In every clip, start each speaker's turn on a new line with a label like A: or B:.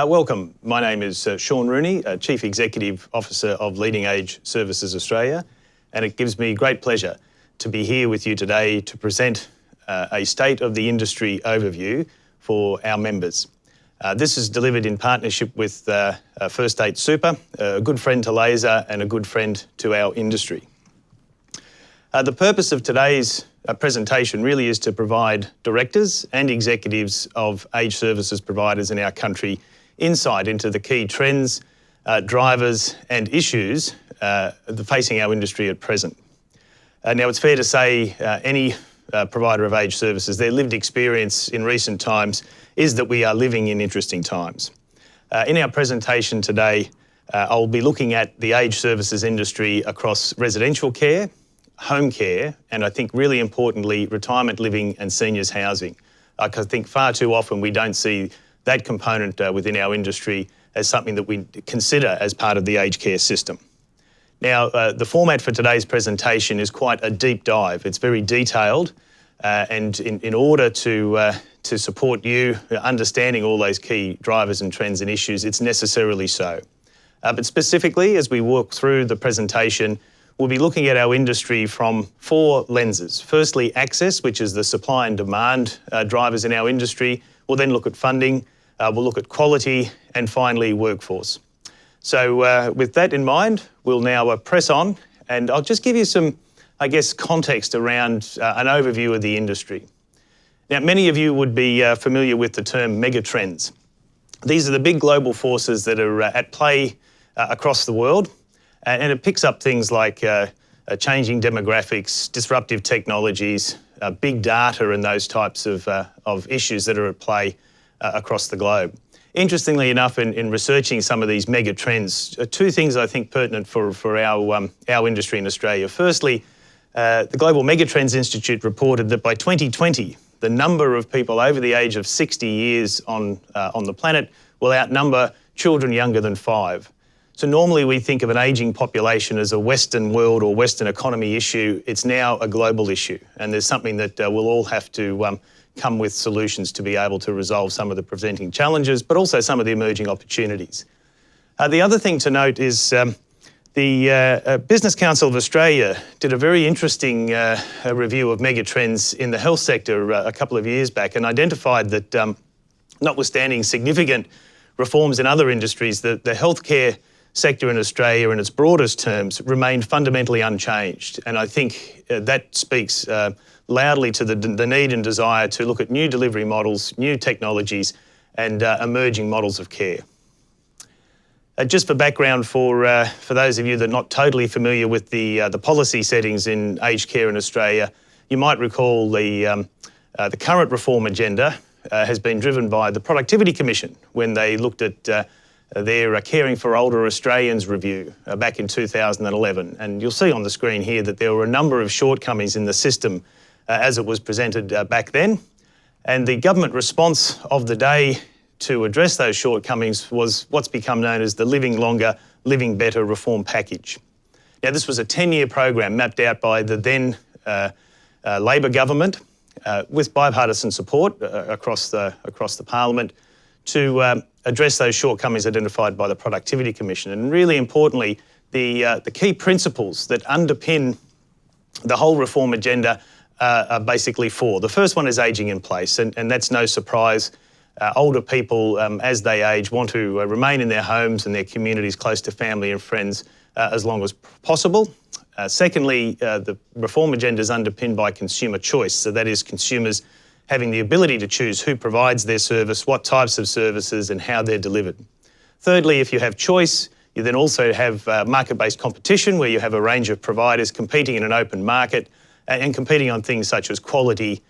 A: Welcome. My name is Sean Rooney, Chief Executive Officer of Leading Age Services Australia, and it gives me great pleasure to be here with you today to present a State of the Industry overview for our members. This is delivered in partnership with First State Super, a good friend to LASA and a good friend to our industry. The purpose of today's presentation really is to provide directors and executives of aged services providers in our country insight into the key trends, drivers and issues facing our industry at present. Now, it's fair to say any provider of aged services, their lived experience in recent times is that we are living in interesting times. In our presentation today, I'll be looking at the aged services industry across residential care, home care, and I think really importantly, retirement living and seniors housing. I think far too often we don't see that component within our industry as something that we consider as part of the aged care system. Now, the format for today's presentation is quite a deep dive. It's very detailed, and in order to support you understanding all those key drivers and trends and issues, it's necessarily so. But specifically, as we walk through the presentation, we'll be looking at our industry from four lenses. Firstly, access, which is the supply and demand drivers in our industry. We'll then look at funding, we'll look at quality, and finally, workforce. So with that in mind, we'll now press on, and I'll just give you some, I guess, context around an overview of the industry. Now, many of you would be familiar with the term megatrends. These are the big global forces that are at play across the world, and it picks up things like changing demographics, disruptive technologies, big data and those types of issues that are at play across the globe. Interestingly enough, in researching some of these mega trends, two things I think pertinent for our industry in Australia. Firstly, the Global Megatrends Institute reported that by 2020, the number of people over the age of 60 years on the planet will outnumber children younger than 5. So normally we think of an ageing population as a Western world or Western economy issue. It's now a global issue, and there's something that we'll all have to come with solutions to be able to resolve some of the presenting challenges, but also some of the emerging opportunities. The other thing to note is the Business Council of Australia did a very interesting review of megatrends in the health sector a couple of years back and identified that notwithstanding significant reforms in other industries, the healthcare sector in Australia in its broadest terms remained fundamentally unchanged. And I think that speaks loudly to the need and desire to look at new delivery models, new technologies and emerging models of care. Just for background for those of you that are not totally familiar with the policy settings in aged care in Australia, you might recall the current reform agenda has been driven by the Productivity Commission when they looked at their Caring for Older Australians review back in 2011. And you'll see on the screen here that there were a number of shortcomings in the system as it was presented back then. And the government response of the day to address those shortcomings was what's become known as the Living Longer, Living Better reform package. Now, this was a 10-year program mapped out by the then Labor government with bipartisan support across the parliament to address those shortcomings identified by the Productivity Commission. And really importantly, the key principles that underpin the whole reform agenda are basically four. The first one is ageing in place, and that's no surprise. Older people, as they age, want to remain in their homes and their communities close to family and friends as long as possible. Secondly, the reform agenda is underpinned by consumer choice. So that is consumers having the ability to choose who provides their service, what types of services and how they're delivered. Thirdly, if you have choice, you then also have market-based competition where you have a range of providers competing in an open market and competing on things such as quality,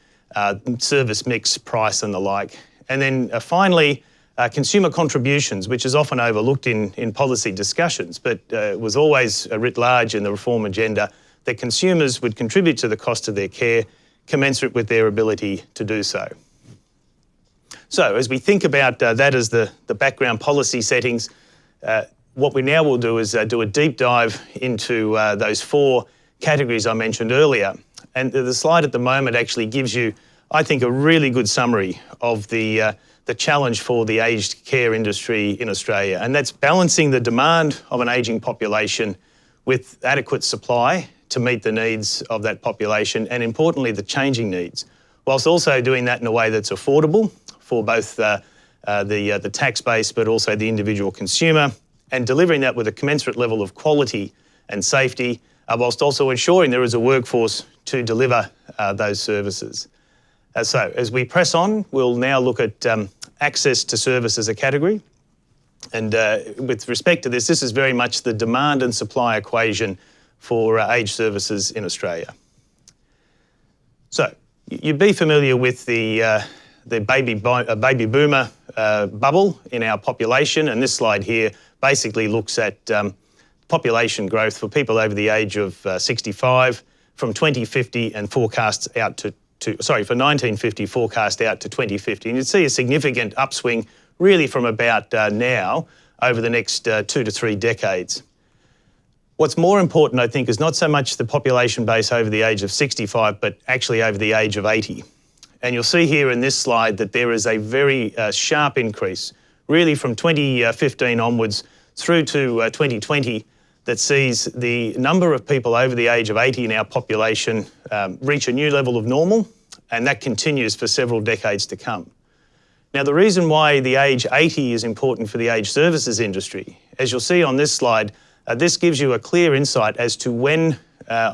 A: service mix, price and the like. And then finally, consumer contributions, which is often overlooked in policy discussions, but was always writ large in the reform agenda, that consumers would contribute to the cost of their care commensurate with their ability to do so. So as we think about that as the background policy settings, what we now will do is do a deep dive into those four categories I mentioned earlier. And the slide at the moment actually gives you, I think, a really good summary of the the challenge for the aged care industry in Australia, and that's balancing the demand of an ageing population with adequate supply to meet the needs of that population, and importantly, the changing needs, whilst also doing that in a way that's affordable for both the tax base but also the individual consumer, and delivering that with a commensurate level of quality and safety, whilst also ensuring there is a workforce to deliver those services. So as we press on, we'll now look at access to service as a category. And with respect to this is very much the demand and supply equation for aged services in Australia. So you'd be familiar with the baby boomer bubble in our population, and this slide here basically looks at population growth for people over the age of 65 from 2050 and forecasts out for 1950 forecast out to 2050. And you'd see a significant upswing really from about now over the next 2 to 3 decades. What's more important, I think, is not so much the population base over the age of 65, but actually over the age of 80. And you'll see here in this slide that there is a very sharp increase, really from 2015 onwards through to 2020, that sees the number of people over the age of 80 in our population reach a new level of normal, and that continues for several decades to come. Now, the reason why the age 80 is important for the aged services industry, as you'll see on this slide, this gives you a clear insight as to when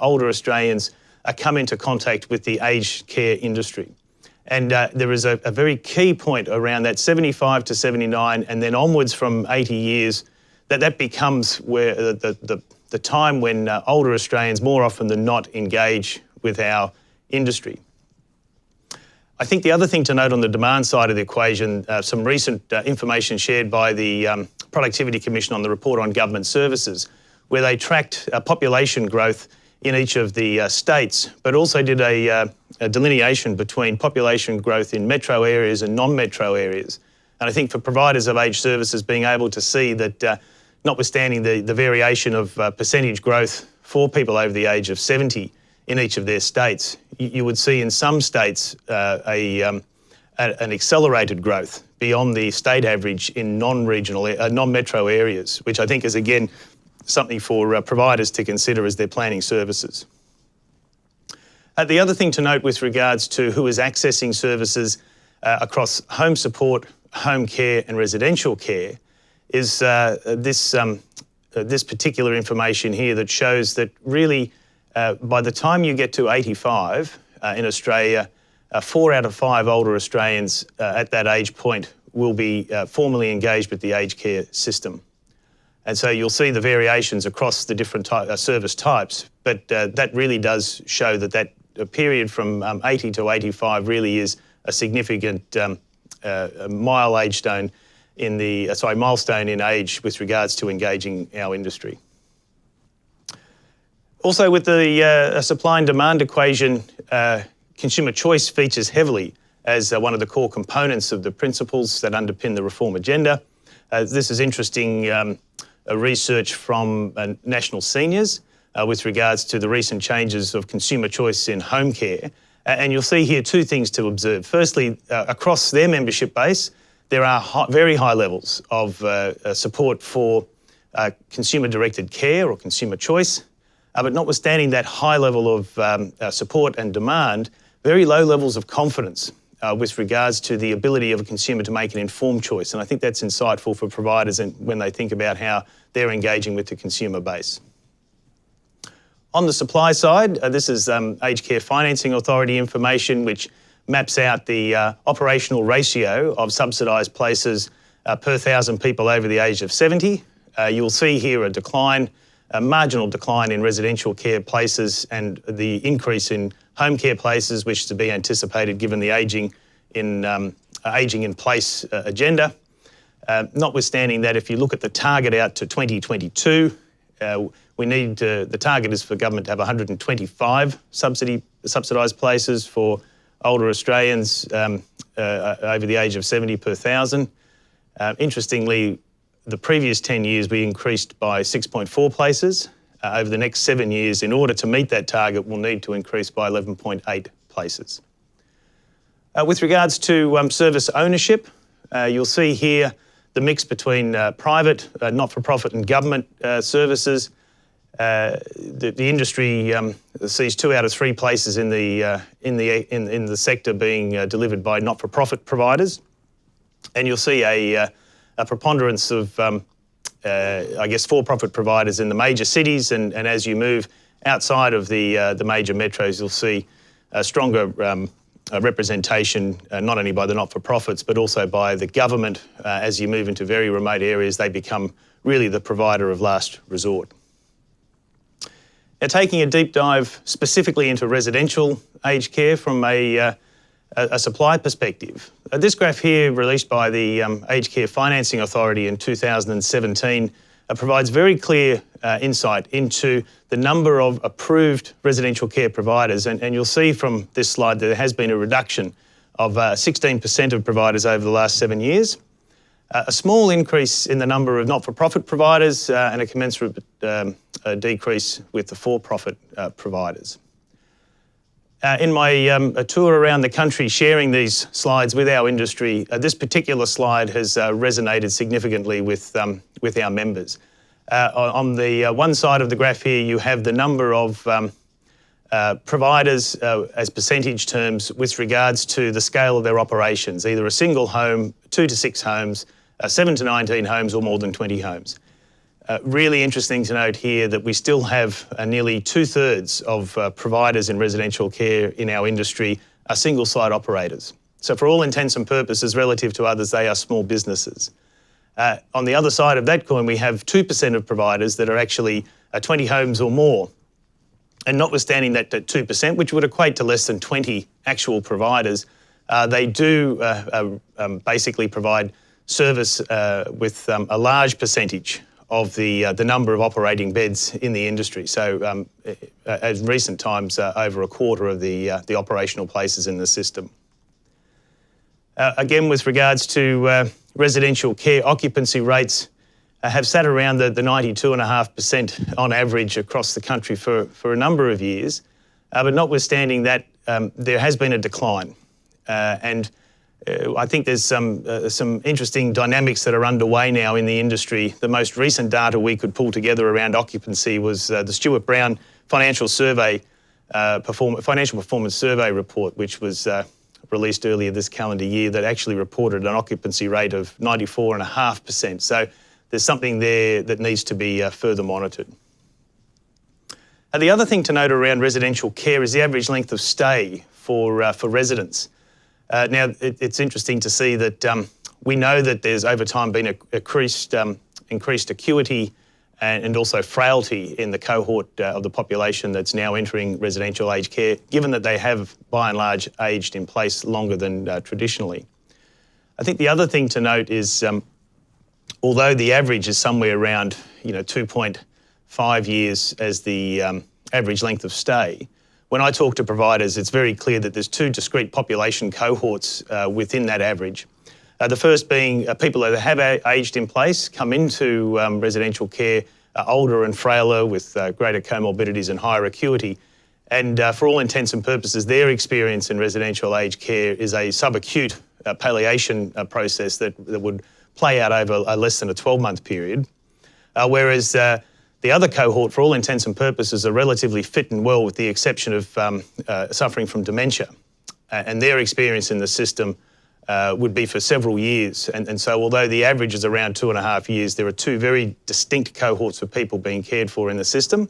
A: older Australians come into contact with the aged care industry. And there is a very key point around that 75 to 79 and then onwards from 80 years, that becomes where the time when older Australians more often than not engage with our industry. I think the other thing to note on the demand side of the equation, some recent information shared by the Productivity Commission on the report on government services, where they tracked population growth in each of the states, but also did a delineation between population growth in metro areas and non-metro areas. And I think for providers of aged services, being able to see that notwithstanding the variation of percentage growth for people over the age of 70 in each of their states, you would see in some states an accelerated growth beyond the state average in non-metro areas, which I think is, again, something for providers to consider as they're planning services. The other thing to note with regards to who is accessing services across home support, home care and residential care is this particular information here that shows that really by the time you get to 85 in Australia, 4 out of 5 older Australians at that age point will be formally engaged with the aged care system. And so you'll see the variations across the different service types, but that really does show that period from 80 to 85 really is a significant milestone in age with regards to engaging our industry. Also, with the supply and demand equation, consumer choice features heavily as one of the core components of the principles that underpin the reform agenda. This is interesting research from National Seniors with regards to the recent changes of consumer choice in home care. And you'll see here 2 things to observe. Firstly, across their membership base, there are very high levels of support for consumer-directed care or consumer choice, but notwithstanding that high level of support and demand, very low levels of confidence with regards to the ability of a consumer to make an informed choice. And I think that's insightful for providers when they think about how they're engaging with the consumer base. On the supply side, this is Aged Care Financing Authority information, which maps out the operational ratio of subsidised places per 1,000 people over the age of 70. You'll see here a marginal decline in residential care places and the increase in home care places, which is to be anticipated given the ageing in place agenda. Notwithstanding that, if you look at the target out to 2022, the target is for government to have 125 subsidised places for older Australians over the age of 70 per 1,000. Interestingly, the previous 10 years we increased by 6.4 places. Over the next 7 years, in order to meet that target, we'll need to increase by 11.8 places. With regards to service ownership, You'll see here the mix between private, not-for-profit and government services. The industry sees 2 out of 3 places in the sector being delivered by not-for-profit providers, and you'll see a preponderance of I guess for-profit providers in the major cities, and as you move outside of the major metros, you'll see a stronger representation, not only by the not-for-profits but also by the government. As you move into very remote areas, they become really the provider of last resort. Now, taking a deep dive specifically into residential aged care from a supply perspective, this graph here, released by the Aged Care Financing Authority in 2017, provides very clear insight into the number of approved residential care providers, and you'll see from this slide that there has been a reduction of 16% of providers over the last 7 years, a small increase in the number of not-for-profit providers, and a commensurate decrease with the for-profit providers. In my tour around the country sharing these slides with our industry, this particular slide has resonated significantly with our members. On the one side of the graph here, you have the number of providers as percentage terms with regards to the scale of their operations, either a single home, 2 to 6 homes, 7 to 19 homes, or more than 20 homes. Really interesting to note here that we still have nearly 2/3 of providers in residential care in our industry are single-site operators. So for all intents and purposes, relative to others, they are small businesses. On the other side of that coin, we have 2% of providers that are actually 20 homes or more. And notwithstanding that 2%, which would equate to less than 20 actual providers, they do basically provide service with a large percentage of the number of operating beds in the industry. So as recent times, over a quarter of the operational places in the system. Again, with regards to residential care, occupancy rates have sat around the 92.5% on average across the country for a number of years. But notwithstanding that, there has been a decline. And I think there's some interesting dynamics that are underway now in the industry. The most recent data we could pull together around occupancy was the Stewart Brown Financial Performance Survey report, which was released earlier this calendar year, that actually reported an occupancy rate of 94.5%. So there's something there that needs to be further monitored. The other thing to note around residential care is the average length of stay for residents. Now, it's interesting to see that we know that there's over time been increased acuity and also frailty in the cohort of the population that's now entering residential aged care, given that they have, by and large, aged in place longer than traditionally. I think the other thing to note is, although the average is somewhere around 2.5 years as the average length of stay, when I talk to providers, it's very clear that there's 2 discrete population cohorts within that average. The first being people that have aged in place, come into residential care older and frailer with greater comorbidities and higher acuity. And for all intents and purposes, their experience in residential aged care is a subacute palliation process that would play out over less than a 12-month period. Whereas the other cohort, for all intents and purposes, are relatively fit and well, with the exception of suffering from dementia. And their experience in the system would be for several years. And so although the average is around 2.5 years, there are 2 very distinct cohorts of people being cared for in the system.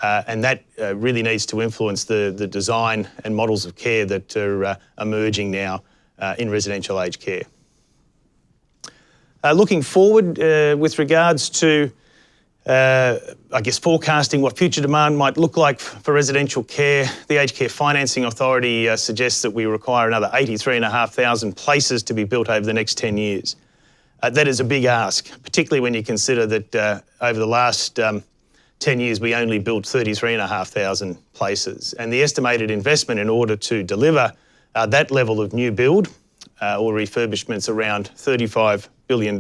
A: And that really needs to influence the design and models of care that are emerging now in residential aged care. Looking forward with regards to I guess forecasting what future demand might look like for residential care, the Aged Care Financing Authority suggests that we require another 83,500 places to be built over the next 10 years. That is a big ask, particularly when you consider that over the last 10 years we only built 33,500 places. And the estimated investment in order to deliver that level of new build or refurbishments around $35 billion.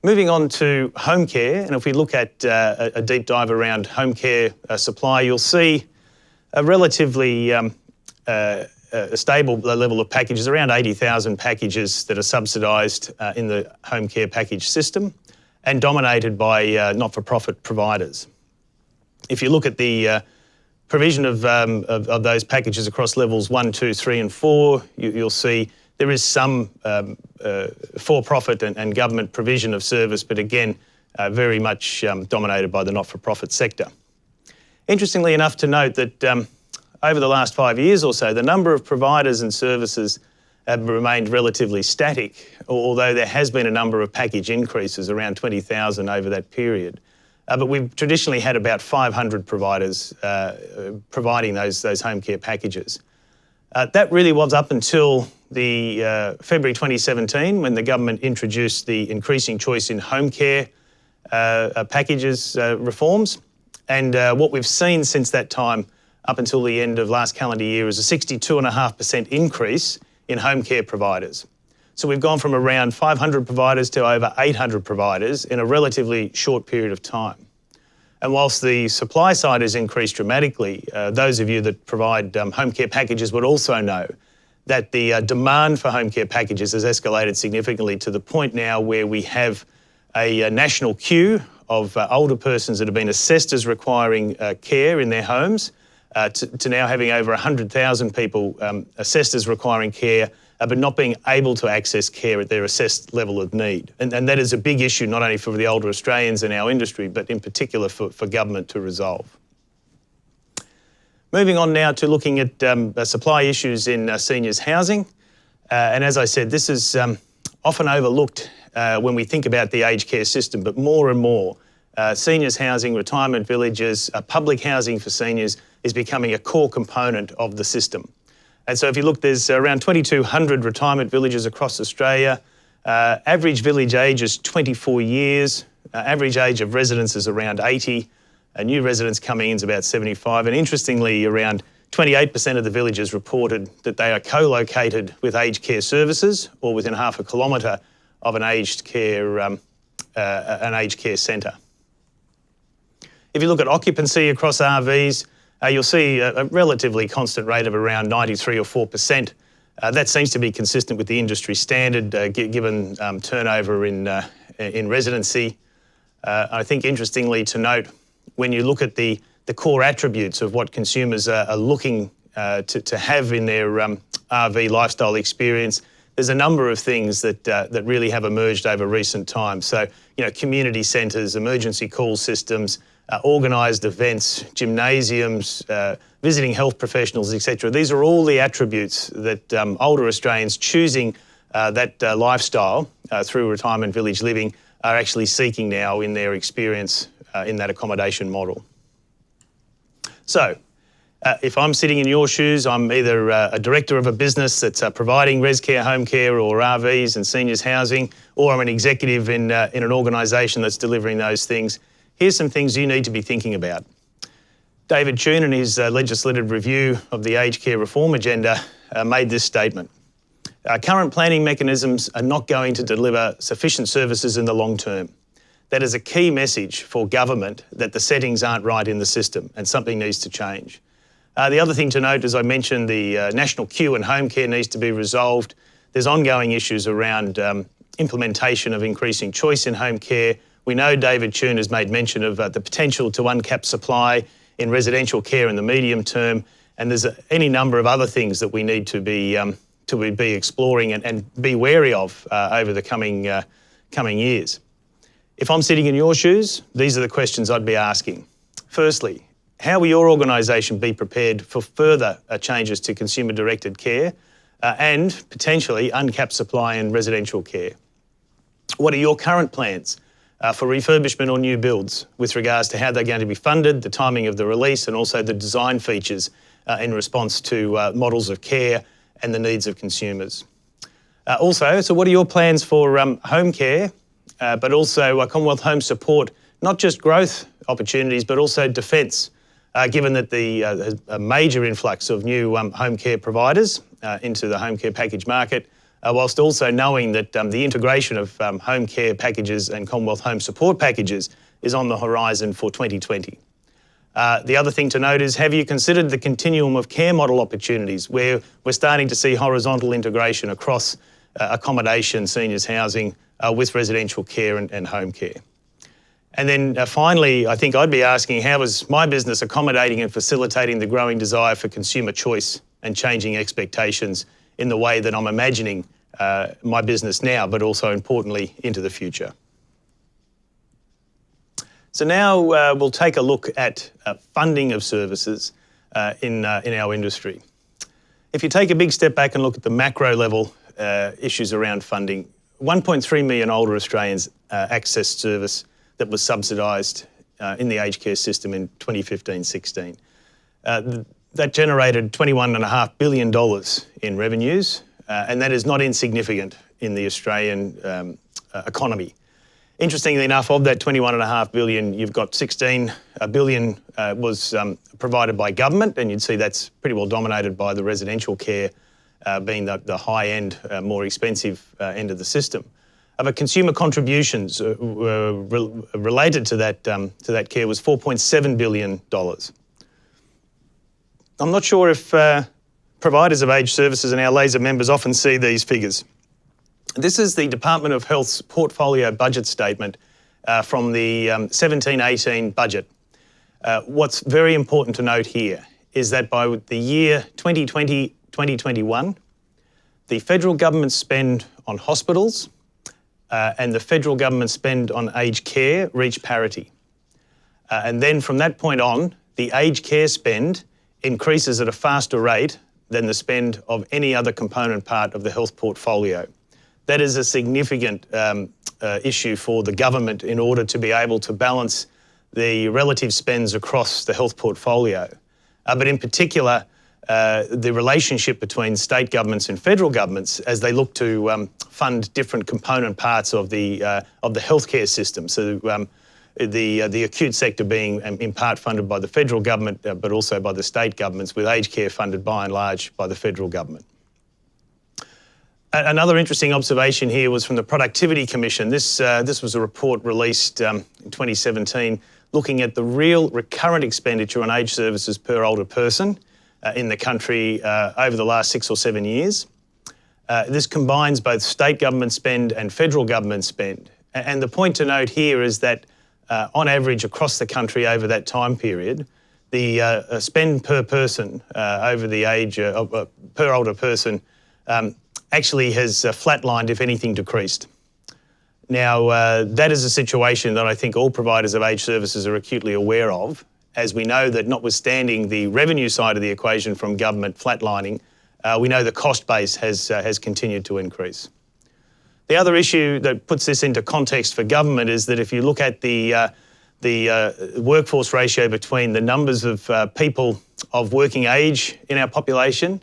A: Moving on to home care, and if we look at a deep dive around home care supply, you'll see a relatively a stable level of packages, around 80,000 packages that are subsidised in the home care package system and dominated by not-for-profit providers. If you look at the provision of those packages across levels 1, 2, 3 and 4, you'll see there is some for-profit and government provision of service, but again, very much dominated by the not-for-profit sector. Interestingly enough to note that over the last 5 years or so, the number of providers and services have remained relatively static, although there has been a number of package increases, around 20,000 over that period. But we've traditionally had about 500 providers providing those home care packages. That really was up until the February 2017, when the government introduced the increasing choice in home care packages reforms. And what we've seen since that time up until the end of last calendar year is a 62.5% increase in home care providers. So we've gone from around 500 providers to over 800 providers in a relatively short period of time. And whilst the supply side has increased dramatically, those of you that provide home care packages would also know that the demand for home care packages has escalated significantly to the point now where we have a national queue of older persons that have been assessed as requiring care in their homes to now having over 100,000 people assessed as requiring care but not being able to access care at their assessed level of need. And that is a big issue not only for the older Australians in our industry, but in particular for government to resolve. Moving on now to looking at supply issues in seniors housing. And as I said, this is often overlooked when we think about the aged care system, but more and more seniors housing, retirement villages, public housing for seniors is becoming a core component of the system. And so if you look, there's around 2,200 retirement villages across Australia. Average village age is 24 years. Average age of residents is around 80. New residents coming in is about 75. And interestingly, around 28% of the villages reported that they are co-located with aged care services or within half a kilometre of an aged care centre. If you look at occupancy across RVs, you'll see a relatively constant rate of around 93 or 4%. That seems to be consistent with the industry standard, given turnover in residency. I think interestingly to note, when you look at the core attributes of what consumers are looking to have in their RV lifestyle experience, there's a number of things that really have emerged over recent times. So, community centres, emergency call systems, organised events, gymnasiums, visiting health professionals, etc. These are all the attributes that older Australians choosing that lifestyle through retirement village living are actually seeking now in their experience in that accommodation model. So, if I'm sitting in your shoes, I'm either a director of a business that's providing res care, home care or RVs and seniors housing, or I'm an executive in an organisation that's delivering those things. Here's some things you need to be thinking about. David Choon, in his legislative review of the aged care reform agenda, made this statement. Current planning mechanisms are not going to deliver sufficient services in the long term. That is a key message for government that the settings aren't right in the system and something needs to change. The other thing to note, as I mentioned, the national queue and home care needs to be resolved. There's ongoing issues around implementation of increasing choice in home care. We know David Choon has made mention of the potential to uncap supply in residential care in the medium term, and there's any number of other things that we need to be exploring and be wary of over the coming years. If I'm sitting in your shoes, these are the questions I'd be asking. Firstly, how will your organisation be prepared for further changes to consumer-directed care and potentially uncapped supply in residential care? What are your current plans for refurbishment or new builds with regards to how they're going to be funded, the timing of the release, and also the design features in response to models of care and the needs of consumers? So what are your plans for home care, but also Commonwealth Home Support, not just growth opportunities, but also defence, given that a major influx of new home care providers into the home care package market, whilst also knowing that the integration of home care packages and Commonwealth Home Support packages is on the horizon for 2020. The other thing to note is, have you considered the continuum of care model opportunities where we're starting to see horizontal integration across accommodation, seniors housing, with residential care and home care? And then finally, I think I'd be asking, how is my business accommodating and facilitating the growing desire for consumer choice and changing expectations in the way that I'm imagining my business now, but also importantly into the future? So now we'll take a look at funding of services in our industry. If you take a big step back and look at the macro level issues around funding, 1.3 million older Australians accessed service that was subsidised in the aged care system in 2015-16. That generated $21.5 billion in revenues, and that is not insignificant in the Australian economy. Interestingly enough, of that $21.5 billion, you've got $16 billion was provided by government, and you'd see that's pretty well dominated by the residential care being the high-end, more expensive end of the system. But consumer contributions related to that care was $4.7 billion. I'm not sure if providers of aged services and our LASA members often see these figures. This is the Department of Health's portfolio budget statement from the 17-18 budget. What's very important to note here is that by the year 2020-2021, the federal government spend on hospitals and the federal government spend on aged care reached parity. And then from that point on, the aged care spend increases at a faster rate than the spend of any other component part of the health portfolio. That is a significant issue for the government in order to be able to balance the relative spends across the health portfolio. But in particular, the relationship between state governments and federal governments as they look to fund different component parts of the healthcare system. So the acute sector being in part funded by the federal government, but also by the state governments, with aged care funded by and large by the federal government. Another interesting observation here was from the Productivity Commission. This was a report released in 2017 looking at the real recurrent expenditure on aged services per older person in the country over the last 6 or 7 years. This combines both state government spend and federal government spend. And the point to note here is that on average across the country over that time period, the spend per person over the age per older person actually has flatlined, if anything, decreased. Now, that is a situation that I think all providers of aged services are acutely aware of, as we know that notwithstanding the revenue side of the equation from government flatlining, we know the cost base has continued to increase. The other issue that puts this into context for government is that if you look at the workforce ratio between the numbers of people of working age in our population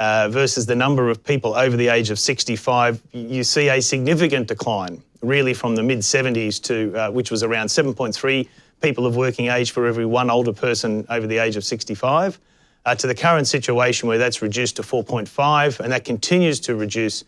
A: versus the number of people over the age of 65, you see a significant decline, really from the mid-70s to, which was around 7.3 people of working age for every one older person over the age of 65, to the current situation where that's reduced to 4.5, and that continues to reduce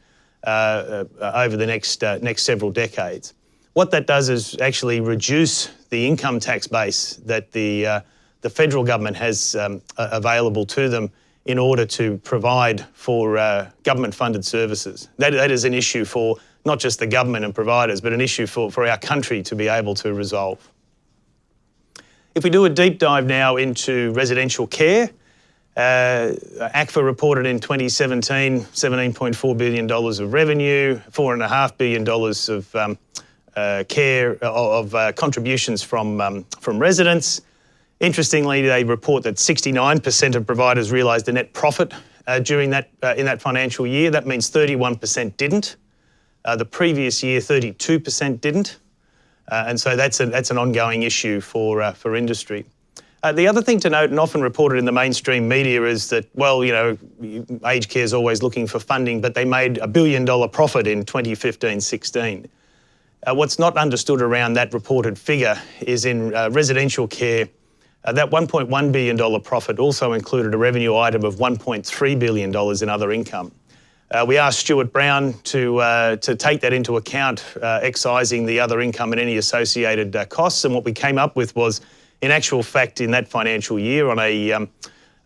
A: over the next several decades. What that does is actually reduce the income tax base that the federal government has available to them in order to provide for government-funded services. That is an issue for not just the government and providers, but an issue for our country to be able to resolve. If we do a deep dive now into residential care, ACFA reported in 2017 $17.4 billion of revenue, $4.5 billion of contributions from residents. Interestingly, they report that 69% of providers realised a net profit during that in that financial year. That means 31% didn't. The previous year, 32% didn't. And so that's an ongoing issue for industry. The other thing to note, and often reported in the mainstream media, is that, well, you know, aged care is always looking for funding, but they made $1 billion profit in 2015-16. What's not understood around that reported figure is in residential care, that $1.1 billion profit also included a revenue item of $1.3 billion in other income. We asked Stuart Brown to take that into account, excising the other income and any associated costs, and what we came up with was In actual fact, in that financial year, on a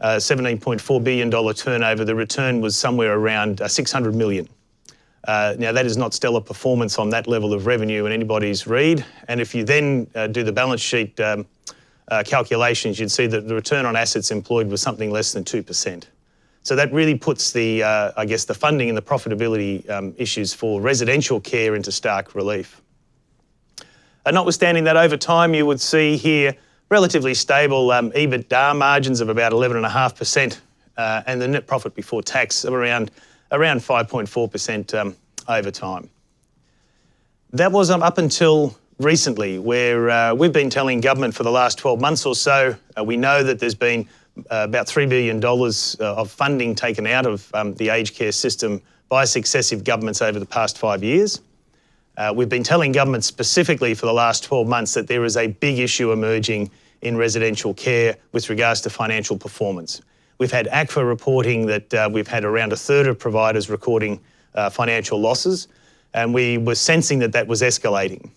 A: $17.4 billion turnover, the return was somewhere around $600 million. Now, that is not stellar performance on that level of revenue in anybody's read. And if you then do the balance sheet calculations, you'd see that the return on assets employed was something less than 2%. So that really puts the, I guess, the funding and the profitability issues for residential care into stark relief. Notwithstanding that, over time, you would see here relatively stable EBITDA margins of about 11.5% and the net profit before tax of around 5.4% over time. That was up until recently, where we've been telling government for the last 12 months or so, we know that there's been about $3 billion of funding taken out of the aged care system by successive governments over the past 5 years. We've been telling government specifically for the last 12 months that there is a big issue emerging in residential care with regards to financial performance. We've had ACFA reporting that we've had around a third of providers recording financial losses, and we were sensing that that was escalating.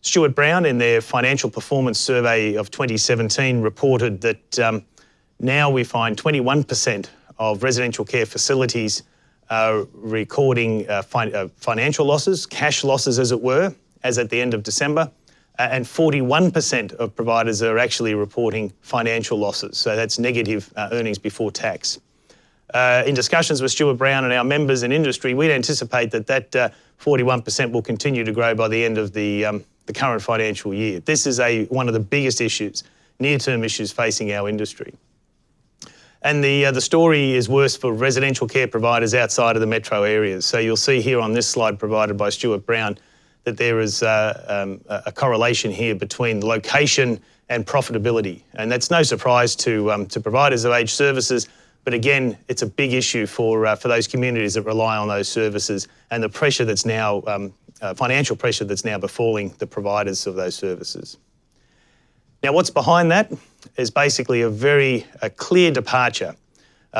A: Stuart Brown, in their financial performance survey of 2017, reported that now we find 21% of residential care facilities are recording financial losses, cash losses as it were, as at the end of December, and 41% of providers are actually reporting financial losses. So that's negative earnings before tax. In discussions with Stuart Brown and our members in industry, we'd anticipate that that 41% will continue to grow by the end of the current financial year. This is one of the biggest issues, near-term issues facing our industry. And the story is worse for residential care providers outside of the metro areas. So you'll see here on this slide provided by Stuart Brown that there is a correlation here between location and profitability. And that's no surprise to providers of aged services, but again, it's a big issue for those communities that rely on those services and the pressure that's now, financial pressure that's now befalling the providers of those services. Now, what's behind that is basically a clear departure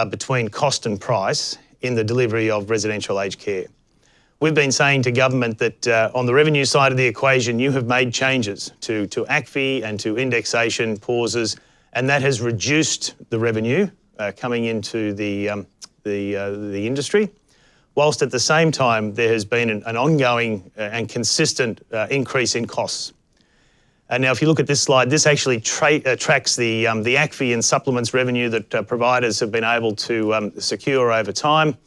A: between cost and price in the delivery of residential aged care. We've been saying to government that on the revenue side of the equation, you have made changes to ACFI and to indexation pauses, and that has reduced the revenue coming into the industry, whilst at the same time there has been an ongoing and consistent increase in costs. And now, if you look at this slide, this actually tracks the ACFI and supplements revenue that providers have been able to secure over time,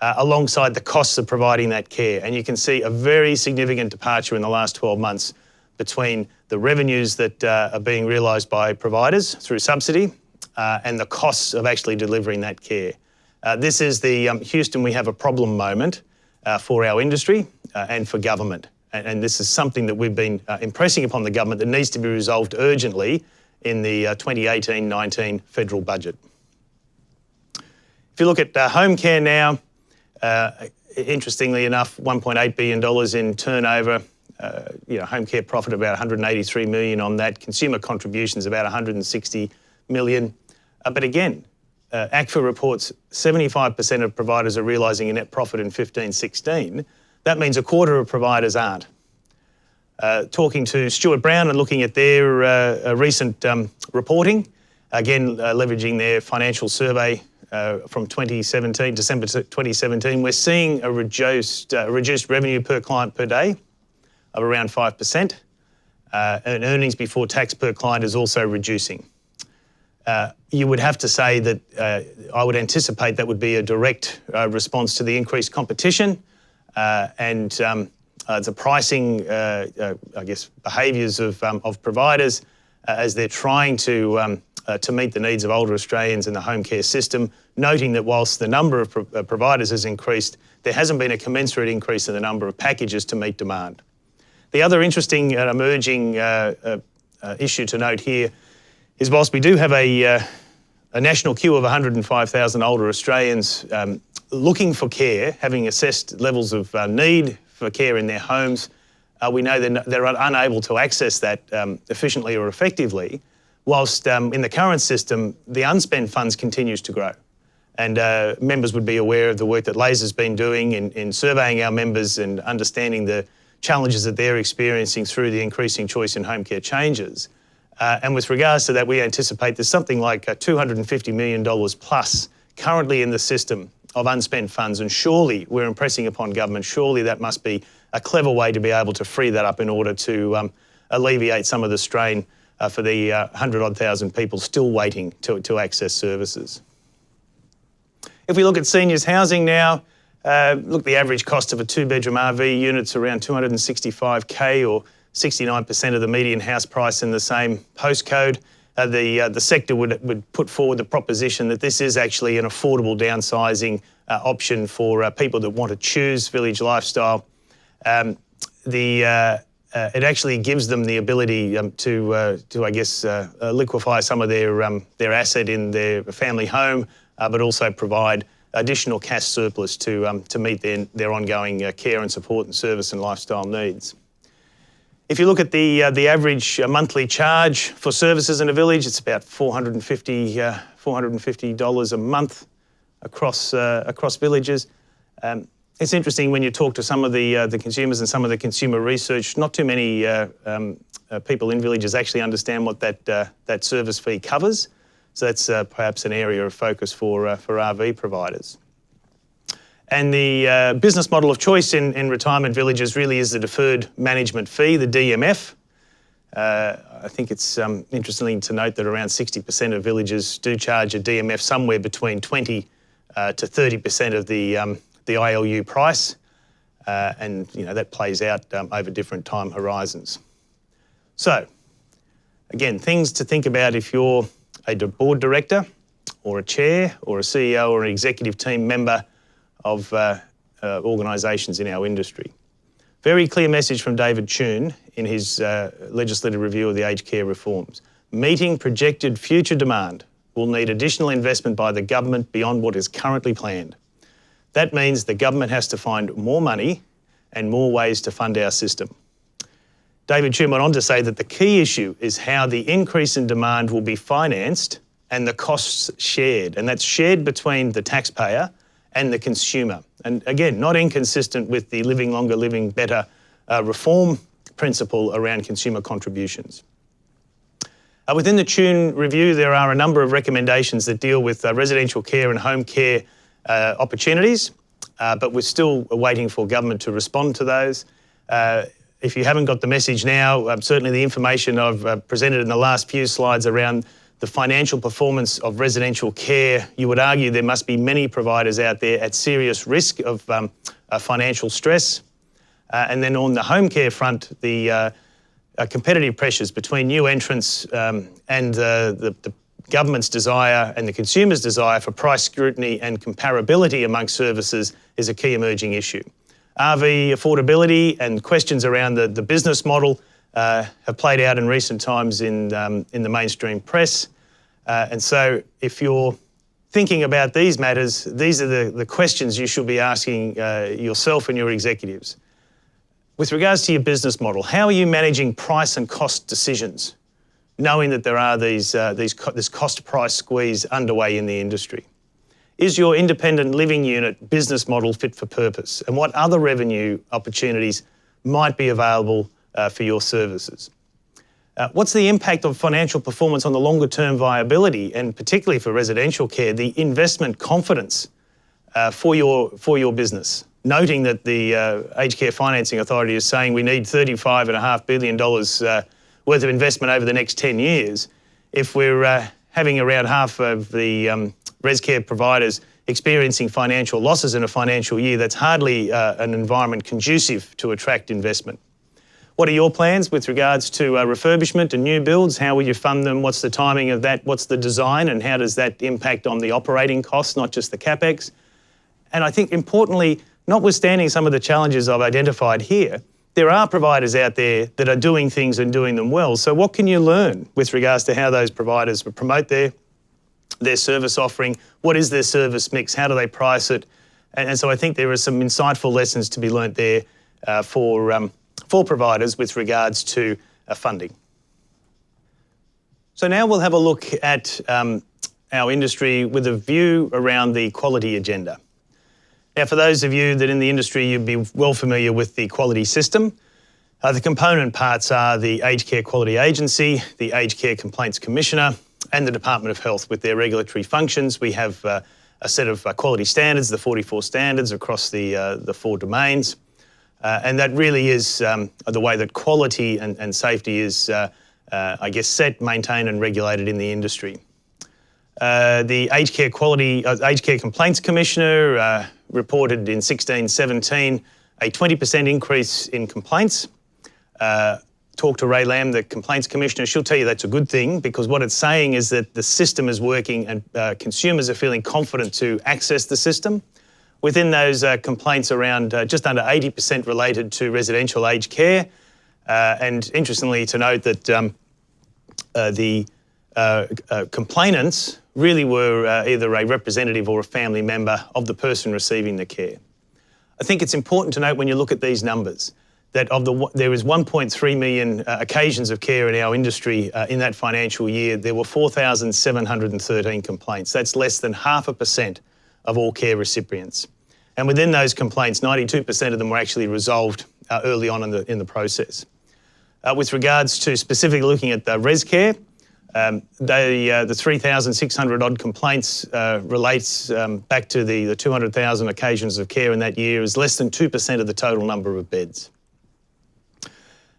A: alongside the costs of providing that care. And you can see a very significant departure in the last 12 months between the revenues that are being realised by providers through subsidy and the costs of actually delivering that care. This is the Houston, we have a problem moment for our industry and for government. And this is something that we've been impressing upon the government that needs to be resolved urgently in the 2018-19 federal budget. If you look at home care now, interestingly enough, $1.8 billion in turnover, home care profit about $183 million on that, consumer contributions about $160 million. But again, ACFA reports 75% of providers are realising a net profit in 15-16. That means a quarter of providers aren't. Talking to Stuart Brown and looking at their recent reporting, again, leveraging their financial survey from 2017, December 2017, we're seeing a reduced revenue per client per day of around 5%, and earnings before tax per client is also reducing. You would have to say that I would anticipate that would be a direct response to the increased competition and the pricing, behaviours of providers as they're trying to meet the needs of older Australians in the home care system, noting that whilst the number of providers has increased, there hasn't been a commensurate increase in the number of packages to meet demand. The other interesting and emerging issue to note here is whilst we do have a national queue of 105,000 older Australians looking for care, having assessed levels of need for care in their homes, we know they're unable to access that efficiently or effectively, whilst in the current system, the unspent funds continues to grow. And members would be aware of the work that LASA's been doing in surveying our members and understanding the challenges that they're experiencing through the increasing choice in home care changes. And with regards to that, we anticipate there's something like $250 million plus currently in the system of unspent funds. And surely we're impressing upon government, surely that must be a clever way to be able to free that up in order to alleviate some of the strain for the 100-odd thousand people still waiting to access services. If we look at seniors housing now, look, the average cost of a two-bedroom RV unit's around $265K, or 69% of the median house price in the same postcode. The sector would put forward the proposition that this is actually an affordable downsizing option for people that want to choose village lifestyle. It actually gives them the ability to I guess, liquefy some of their asset in their family home, but also provide additional cash surplus to meet their ongoing care and support and service and lifestyle needs. If you look at the average monthly charge for services in a village, it's about $450 a month across villages. It's interesting when you talk to some of the consumers and some of the consumer research. Not too many people in villages actually understand what that service fee covers. So that's perhaps an area of focus for RV providers. And the business model of choice in retirement villages really is the deferred management fee, the DMF. I think it's interesting to note that around 60% of villages do charge a DMF somewhere between 20 to 30% of the ILU price, and that plays out over different time horizons. So, again, things to think about if you're a board director or a chair or a CEO or an executive team member of organisations in our industry. Very clear message from David Tune in his legislative review of the aged care reforms. Meeting projected future demand will need additional investment by the government beyond what is currently planned. That means the government has to find more money and more ways to fund our system. David Tune went on to say that the key issue is how the increase in demand will be financed and the costs shared, and that's shared between the taxpayer and the consumer. And again, not inconsistent with the Living Longer, Living Better reform principle around consumer contributions. Within the Tune review, there are a number of recommendations that deal with residential care and home care opportunities, but we're still waiting for government to respond to those. If you haven't got the message now, certainly the information I've presented in the last few slides around the financial performance of residential care, you would argue there must be many providers out there at serious risk of financial stress. And then on the home care front, the competitive pressures between new entrants and the government's desire and the consumer's desire for price scrutiny and comparability amongst services is a key emerging issue. RV affordability and questions around the business model have played out in recent times in the mainstream press. And so if you're thinking about these matters, these are the questions you should be asking yourself and your executives. With regards to your business model, how are you managing price and cost decisions, knowing that there are this cost-price squeeze underway in the industry? Is your independent living unit business model fit for purpose? And what other revenue opportunities might be available for your services? What's the impact of financial performance on the longer-term viability, and particularly for residential care, the investment confidence for your business? Noting that the Aged Care Financing Authority is saying we need $35.5 billion worth of investment over the next 10 years. If we're having around half of the res care providers experiencing financial losses in a financial year, that's hardly an environment conducive to attract investment. What are your plans with regards to refurbishment and new builds? How will you fund them? What's the timing of that? What's the design, and how does that impact on the operating costs, not just the CapEx? And I think importantly, notwithstanding some of the challenges I've identified here, there are providers out there that are doing things and doing them well. So what can you learn with regards to how those providers promote their service offering? What is their service mix? How do they price it? And so I think there are some insightful lessons to be learnt there for providers with regards to funding. So now we'll have a look at our industry with a view around the quality agenda. Now, for those of you that in the industry, you'd be well familiar with the quality system. The component parts are the Aged Care Quality Agency, the Aged Care Complaints Commissioner, and the Department of Health with their regulatory functions. We have a set of quality standards, the 44 standards across the 4 domains. And that really is the way that quality and safety is, I guess, set, maintained and regulated in the industry. The Aged Care Complaints Commissioner reported in 16-17 a 20% increase in complaints. Talk to Ray Lamb, the Complaints Commissioner, she'll tell you that's a good thing, because what it's saying is that the system is working and consumers are feeling confident to access the system. Within those complaints, around just under 80% related to residential aged care. And interestingly to note that the complainants really were either a representative or a family member of the person receiving the care. I think it's important to note when you look at these numbers that there was 1.3 million occasions of care in our industry in that financial year. There were 4,713 complaints. That's less than 0.5% of all care recipients. And within those complaints, 92% of them were actually resolved early on in the process. With regards to specifically looking at the res care, the 3,600 odd complaints relates back to the 200,000 occasions of care in that year, is less than 2% of the total number of beds.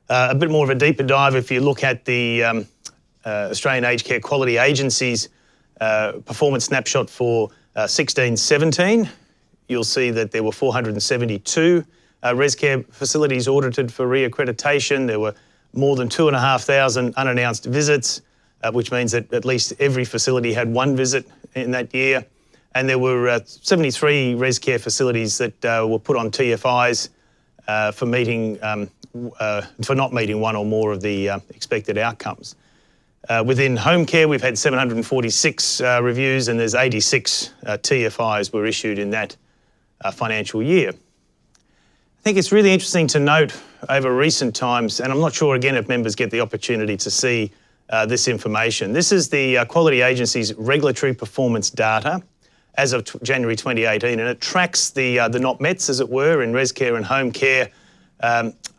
A: A bit more of a deeper dive, if you look at the Australian Aged Care Quality Agency's performance snapshot for 16-17, you'll see that there were 472 res care facilities audited for reaccreditation. There were more than 2,500 unannounced visits, which means that at least every facility had one visit in that year. And there were 73 res care facilities that were put on TFIs for not meeting one or more of the expected outcomes. Within home care, we've had 746 reviews, and there's 86 TFIs were issued in that financial year. I think it's really interesting to note over recent times, and I'm not sure again if members get the opportunity to see this information. This is the Quality Agency's regulatory performance data as of January 2018, and it tracks the not mets, as it were, in res care and home care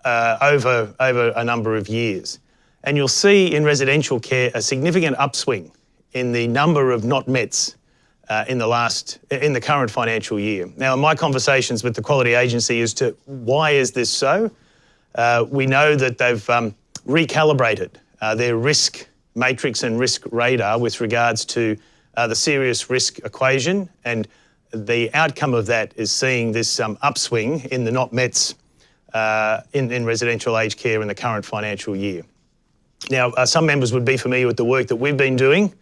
A: over a number of years. And you'll see in residential care a significant upswing in the number of not mets in the current financial year. Now, in my conversations with the Quality Agency as to why is this so, we know that they've recalibrated their risk matrix and risk radar with regards to the serious risk equation, and the outcome of that is seeing this upswing in the not mets in residential aged care in the current financial year. Now, some members would be familiar with the work that we've been doing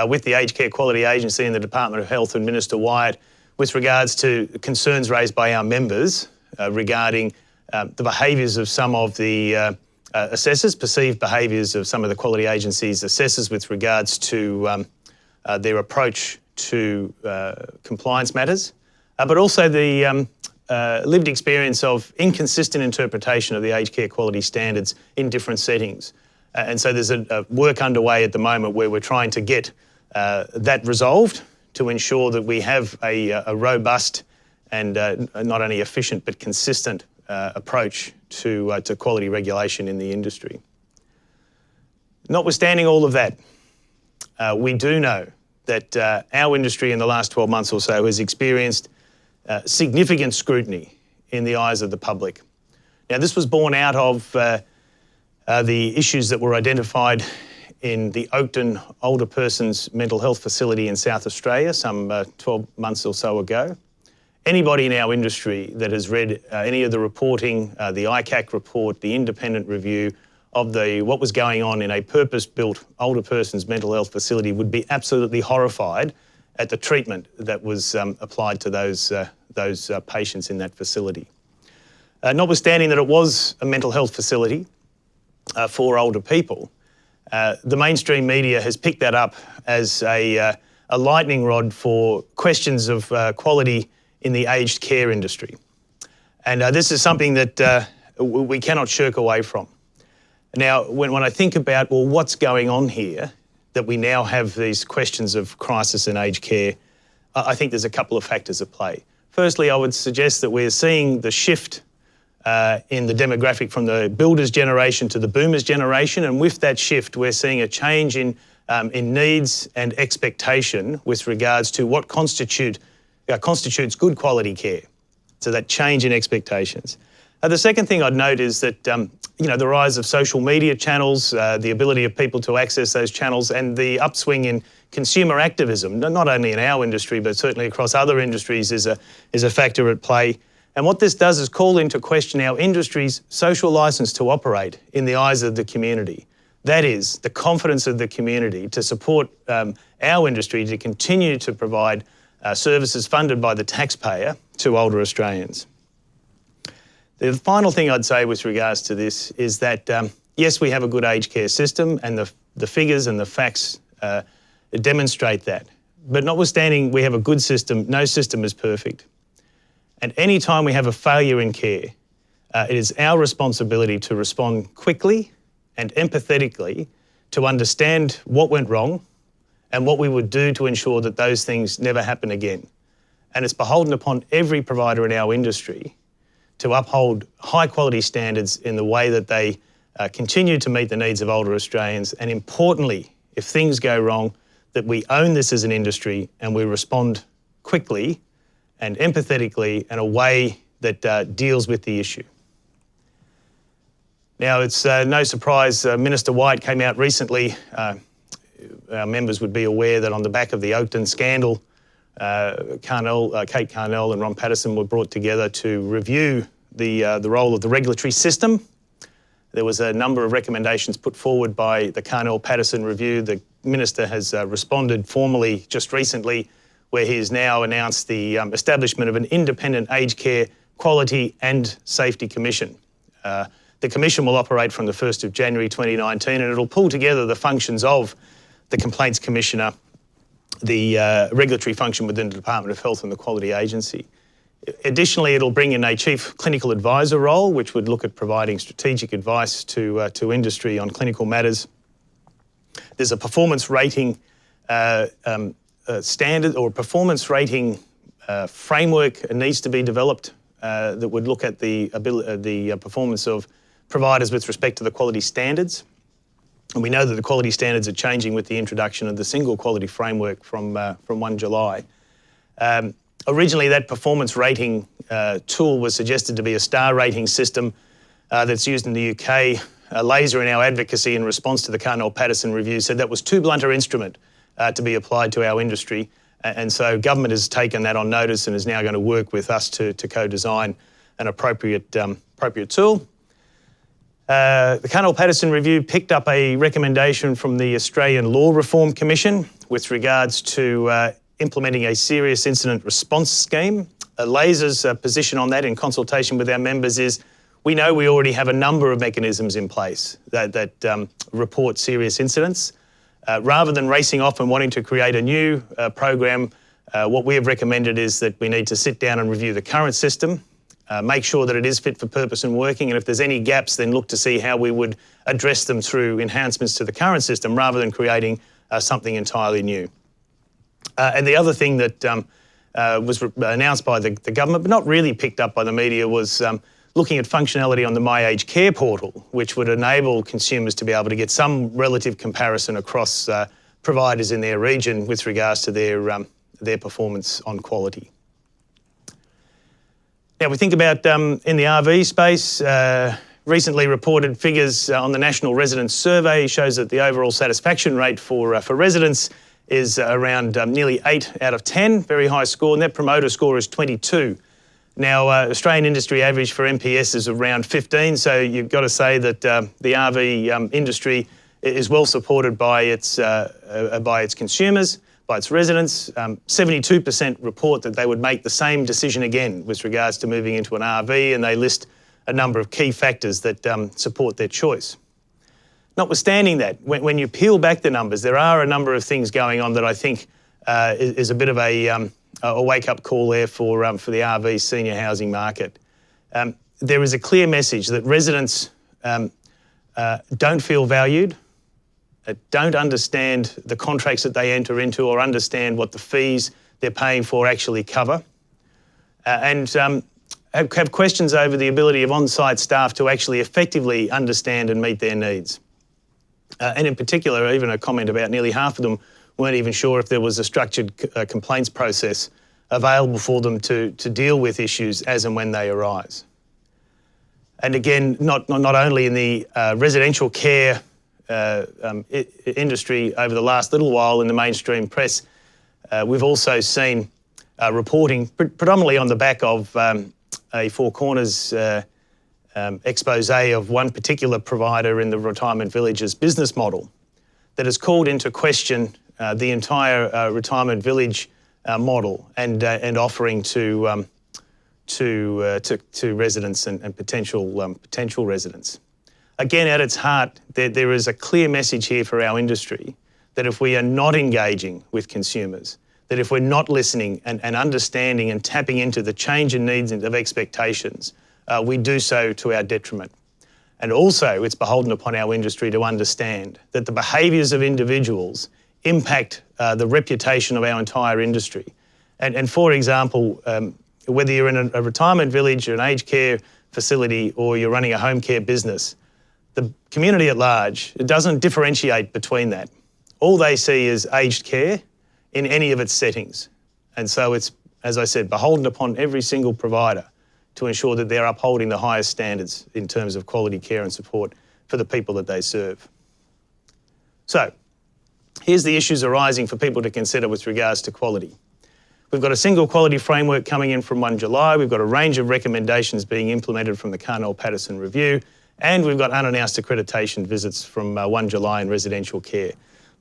A: with the Aged Care Quality Agency and the Department of Health and Minister Wyatt with regards to concerns raised by our members regarding the behaviours of some of the assessors, perceived behaviours of some of the Quality Agency's assessors with regards to their approach to compliance matters, but also the lived experience of inconsistent interpretation of the aged care quality standards in different settings. And so there's a work underway at the moment where we're trying to get that resolved to ensure that we have a robust and not only efficient but consistent approach to quality regulation in the industry. Notwithstanding all of that, we do know that our industry in the last 12 months or so has experienced significant scrutiny in the eyes of the public. Now, this was born out of the issues that were identified in the Oakden Older Persons Mental Health Facility in South Australia some 12 months or so ago. Anybody in our industry that has read any of the reporting, the ICAC report, the independent review of what was going on in a purpose-built older persons mental health facility would be absolutely horrified at the treatment that was applied to those patients in that facility. Notwithstanding that it was a mental health facility for older people, the mainstream media has picked that up as a lightning rod for questions of quality in the aged care industry. And this is something that we cannot shirk away from. Now, when I think about, well, what's going on here, that we now have these questions of crisis in aged care, I think there's a couple of factors at play. Firstly, I would suggest that we're seeing the shift in the demographic from the builders generation to the boomers generation, and with that shift we're seeing a change in needs and expectation with regards to what constitutes good quality care. So that change in expectations. The second thing I'd note is that the rise of social media channels, the ability of people to access those channels, and the upswing in consumer activism, not only in our industry but certainly across other industries, is a factor at play. And what this does is call into question our industry's social licence to operate in the eyes of the community. That is, the confidence of the community to support our industry to continue to provide services funded by the taxpayer to older Australians. The final thing I'd say with regards to this is that, yes, we have a good aged care system, and the figures and the facts demonstrate that. But notwithstanding we have a good system, no system is perfect. And any time we have a failure in care, it is our responsibility to respond quickly and empathetically to understand what went wrong and what we would do to ensure that those things never happen again. And it's beholden upon every provider in our industry to uphold high quality standards in the way that they continue to meet the needs of older Australians, and importantly, if things go wrong, that we own this as an industry and we respond quickly and empathetically in a way that deals with the issue. Now, it's no surprise Minister White came out recently. Our members would be aware that on the back of the Oakden scandal, Kate Carnell and Ron Patterson were brought together to review the role of the regulatory system. There was a number of recommendations put forward by the Carnell-Patterson review. The Minister has responded formally just recently, where he has now announced the establishment of an independent aged care quality and safety commission. The commission will operate from the 1st of January 2019, and it'll pull together the functions of the Complaints Commissioner, the regulatory function within the Department of Health and the Quality Agency. Additionally, it'll bring in a Chief Clinical Advisor role, which would look at providing strategic advice to industry on clinical matters. There's a performance rating standard or performance rating framework that needs to be developed that would look at the performance of providers with respect to the quality standards. And we know that the quality standards are changing with the introduction of the single quality framework from 1 July. Originally, that performance rating tool was suggested to be a star rating system that's used in the UK. LASA, in our advocacy in response to the Carnell-Patterson review, said that was too blunt an instrument to be applied to our industry. And so government has taken that on notice and is now going to work with us to co-design an appropriate tool. The Carnell-Patterson review picked up a recommendation from the Australian Law Reform Commission with regards to implementing a serious incident response scheme. LASA's position on that in consultation with our members is we know we already have a number of mechanisms in place that report serious incidents. Rather than racing off and wanting to create a new program, what we have recommended is that we need to sit down and review the current system, make sure that it is fit for purpose and working, and if there's any gaps, then look to see how we would address them through enhancements to the current system rather than creating something entirely new. And the other thing that was announced by the government, but not really picked up by the media, was looking at functionality on the My Aged Care portal, which would enable consumers to be able to get some relative comparison across providers in their region with regards to their performance on quality. Now, we think about in the RV space, recently reported figures on the National Residents Survey shows that the overall satisfaction rate for residents is around nearly 8 out of 10, very high score. Net Promoter Score is 22. Now, Australian industry average for NPS is around 15, so you've got to say that the RV industry is well supported by its consumers, by its residents. 72% report that they would make the same decision again with regards to moving into an RV, and they list a number of key factors that support their choice. Notwithstanding that, when you peel back the numbers, there are a number of things going on that I think is a bit of a wake-up call there for the RV senior housing market. There is a clear message that residents don't feel valued, don't understand the contracts that they enter into or understand what the fees they're paying for actually cover. And have questions over the ability of on-site staff to actually effectively understand and meet their needs. And in particular, even a comment about nearly half of them weren't even sure if there was a structured complaints process available for them to deal with issues as and when they arise. And again, not only in the residential care industry over the last little while in the mainstream press, we've also seen reporting predominantly on the back of a Four Corners expose of one particular provider in the retirement village's business model that has called into question the entire retirement village model and offering to residents and potential residents. Again, at its heart, there is a clear message here for our industry that if we are not engaging with consumers, that if we're not listening and understanding and tapping into the change in needs and of expectations, we do so to our detriment. And also, it's beholden upon our industry to understand that the behaviours of individuals impact the reputation of our entire industry. And for example, whether you're in a retirement village or an aged care facility or you're running a home care business, the community at large, it doesn't differentiate between that. All they see is aged care in any of its settings. And so it's, as I said, beholden upon every single provider to ensure that they're upholding the highest standards in terms of quality care and support for the people that they serve. So, here's the issues arising for people to consider with regards to quality. We've got a single quality framework coming in from 1 July. We've got a range of recommendations being implemented from the Carnell-Patterson review, and we've got unannounced accreditation visits from 1 July in residential care.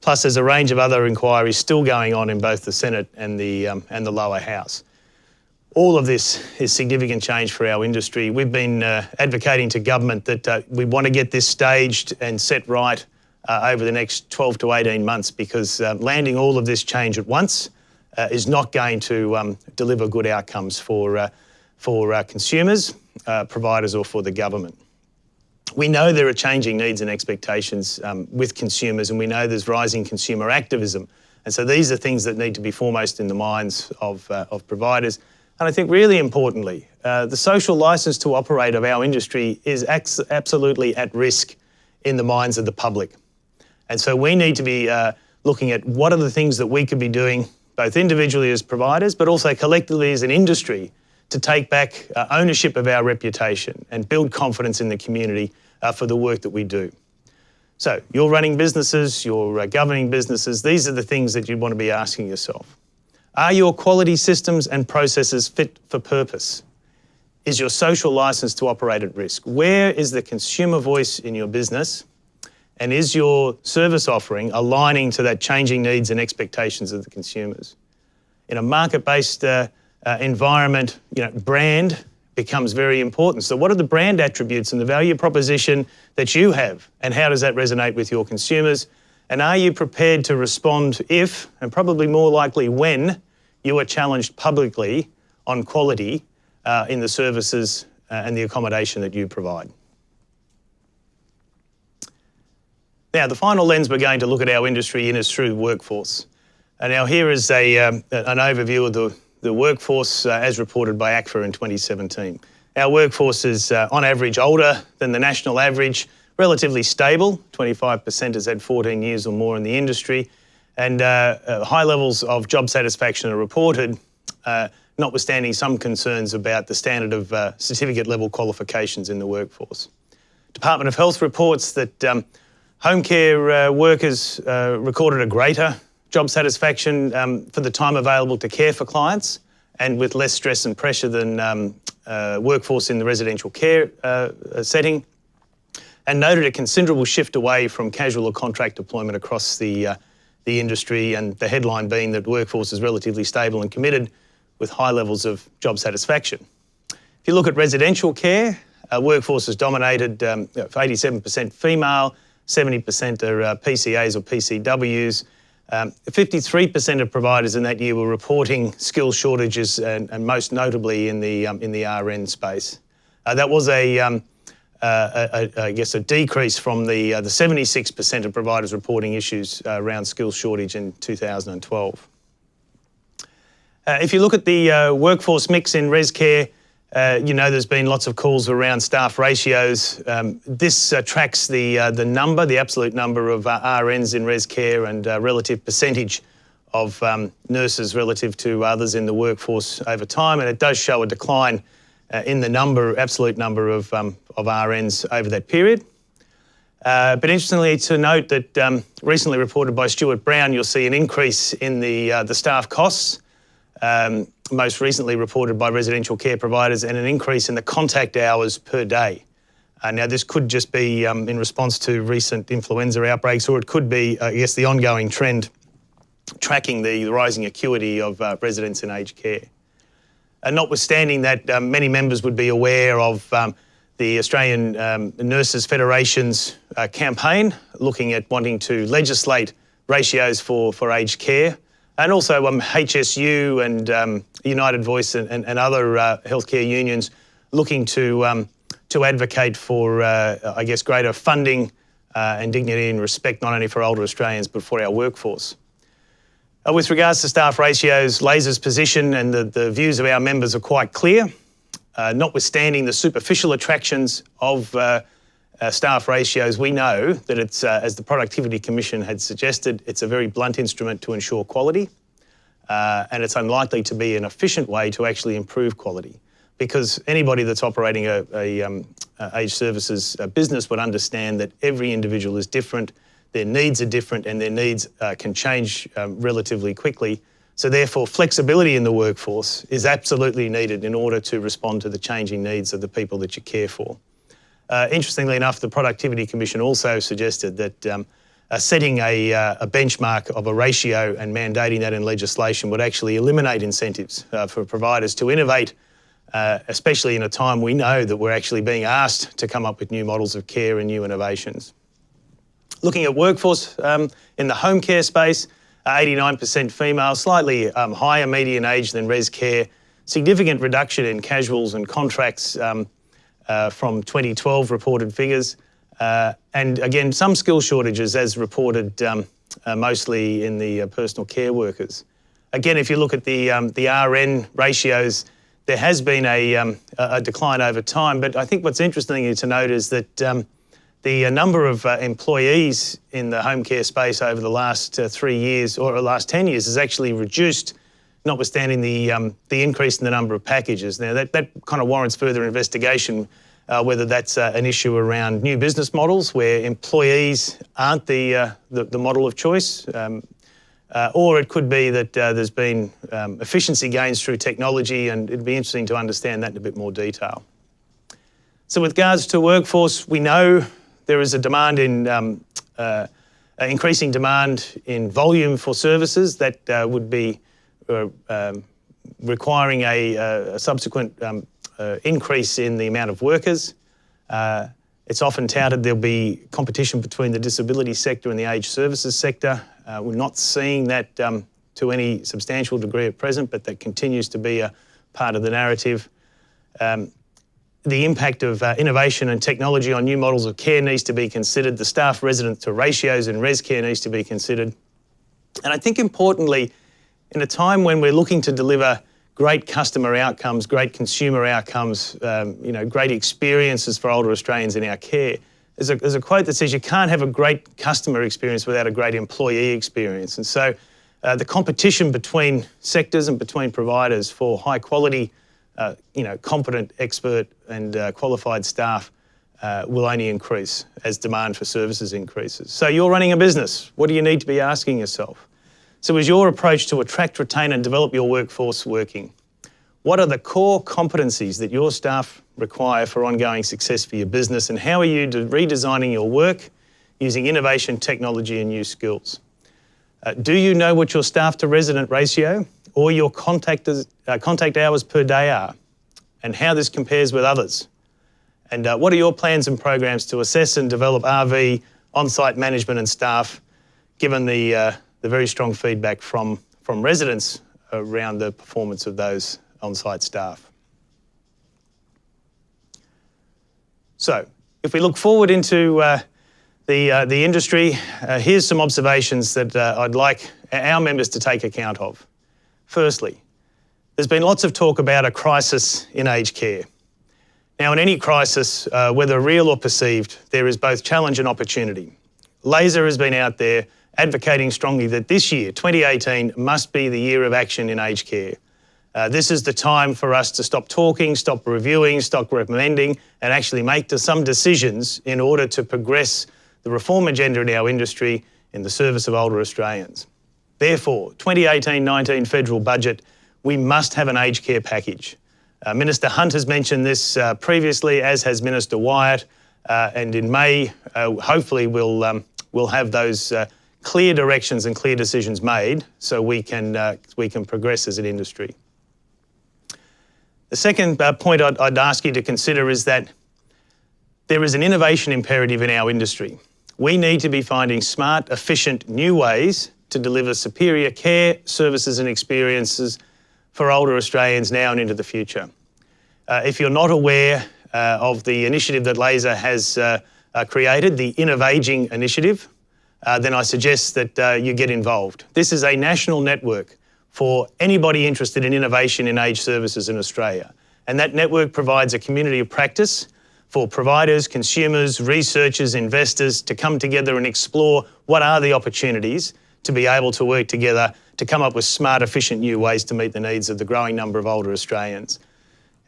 A: Plus, there's a range of other inquiries still going on in both the Senate and the lower house. All of this is significant change for our industry. We've been advocating to government that we want to get this staged and set right over the next 12 to 18 months because landing all of this change at once is not going to deliver good outcomes for consumers, providers or for the government. We know there are changing needs and expectations with consumers, and we know there's rising consumer activism. And so these are things that need to be foremost in the minds of providers. And I think really importantly, the social licence to operate of our industry is absolutely at risk in the minds of the public. And so we need to be looking at what are the things that we could be doing, both individually as providers, but also collectively as an industry, to take back ownership of our reputation and build confidence in the community for the work that we do. So you're running businesses, you're governing businesses, these are the things that you'd want to be asking yourself. Are your quality systems and processes fit for purpose? Is your social licence to operate at risk? Where is the consumer voice in your business? And is your service offering aligning to that changing needs and expectations of the consumers? In a market-based environment, brand becomes very important. So what are the brand attributes and the value proposition that you have, and how does that resonate with your consumers? And are you prepared to respond if, and probably more likely when, you are challenged publicly on quality in the services and the accommodation that you provide? Now, the final lens we're going to look at our industry in is through the workforce. And now here is an overview of the workforce as reported by ACFA in 2017. Our workforce is on average older than the national average, relatively stable, 25% has had 14 years or more in the industry, and high levels of job satisfaction are reported, notwithstanding some concerns about the standard of certificate level qualifications in the workforce. Department of Health reports that home care workers recorded a greater job satisfaction for the time available to care for clients and with less stress and pressure than workforce in the residential care setting, and noted a considerable shift away from casual or contract deployment across the industry, and the headline being that workforce is relatively stable and committed with high levels of job satisfaction. If you look at residential care, workforce is dominated 87% female, 70% are PCAs or PCWs. 53% of providers in that year were reporting skill shortages, and most notably in the RN space. That was I guess a decrease from the 76% of providers reporting issues around skills shortage in 2012. If you look at the workforce mix in res care, You know, there's been lots of calls around staff ratios. This tracks the absolute number of RNs in res care and relative percentage of nurses relative to others in the workforce over time, and it does show a decline in the absolute number of RNs over that period. But interestingly to note that recently reported by Stuart Brown, you'll see an increase in the staff costs, most recently reported by residential care providers, and an increase in the contact hours per day. Now this could just be in response to recent influenza outbreaks, or it could be, I guess, the ongoing trend tracking the rising acuity of residents in aged care. Notwithstanding that, many members would be aware of the Australian Nurses Federation's campaign looking at wanting to legislate ratios for aged care, and also HSU and United Voice and other healthcare unions looking to advocate for, I guess, greater funding and dignity and respect not only for older Australians but for our workforce. With regards to staff ratios, LASA's position and the views of our members are quite clear. Notwithstanding the superficial attractions of staff ratios, we know that it's, as the Productivity Commission had suggested, it's a very blunt instrument to ensure quality, and it's unlikely to be an efficient way to actually improve quality, because anybody that's operating a aged services business would understand that every individual is different, their needs are different, and their needs can change relatively quickly. So therefore, flexibility in the workforce is absolutely needed in order to respond to the changing needs of the people that you care for. Interestingly enough, the Productivity Commission also suggested that setting a benchmark of a ratio and mandating that in legislation would actually eliminate incentives for providers to innovate, especially in a time we know that we're actually being asked to come up with new models of care and new innovations. Looking at workforce in the home care space, 89% female, slightly higher median age than res care, significant reduction in casuals and contracts from 2012 reported figures, and again, some skill shortages as reported mostly in the personal care workers. Again, if you look at the RN ratios, there has been a decline over time, but I think what's interesting to note is that the number of employees in the home care space over the last 3 years or the last 10 years has actually reduced, notwithstanding the increase in the number of packages. Now that kind of warrants further investigation, whether that's an issue around new business models where employees aren't the model of choice, or it could be that there's been efficiency gains through technology, and it'd be interesting to understand that in a bit more detail. So with regards to workforce, we know there is a demand in increasing demand in volume for services that would be requiring a subsequent increase in the amount of workers. It's often touted there'll be competition between the disability sector and the aged services sector. We're not seeing that to any substantial degree at present, but that continues to be a part of the narrative. The impact of innovation and technology on new models of care needs to be considered. The staff resident to ratios in res care needs to be considered. And I think importantly, in a time when we're looking to deliver great customer outcomes, great consumer outcomes, great experiences for older Australians in our care, there's a quote that says you can't have a great customer experience without a great employee experience. And so the competition between sectors and between providers for high quality, competent, expert and qualified staff will only increase as demand for services increases. So you're running a business. What do you need to be asking yourself? So is your approach to attract, retain and develop your workforce working? What are the core competencies that your staff require for ongoing success for your business, and how are you redesigning your work using innovation, technology and new skills? Do you know what your staff to resident ratio or your contact hours per day are, and how this compares with others? And what are your plans and programs to assess and develop RV, on-site management and staff, given the very strong feedback from residents around the performance of those on-site staff? So, if we look forward into the industry, here's some observations that I'd like our members to take account of. Firstly, There's been lots of talk about a crisis in aged care. Now, in any crisis, whether real or perceived, there is both challenge and opportunity. LASA has been out there advocating strongly that this year, 2018, must be the year of action in aged care. This is the time for us to stop talking, stop reviewing, stop recommending, and actually make some decisions in order to progress the reform agenda in our industry in the service of older Australians. Therefore, 2018-19 federal budget, we must have an aged care package. Minister Hunt has mentioned this previously, as has Minister Wyatt, and in May, hopefully we'll have those clear directions and clear decisions made so we can progress as an industry. The second point I'd ask you to consider is that there is an innovation imperative in our industry. We need to be finding smart, efficient, new ways to deliver superior care, services and experiences for older Australians now and into the future. If you're not aware of the initiative that LASA has created, the Innovaging initiative, then I suggest that you get involved. This is a national network for anybody interested in innovation in aged services in Australia. And that network provides a community of practice for providers, consumers, researchers, investors to come together and explore what are the opportunities to be able to work together to come up with smart, efficient new ways to meet the needs of the growing number of older Australians.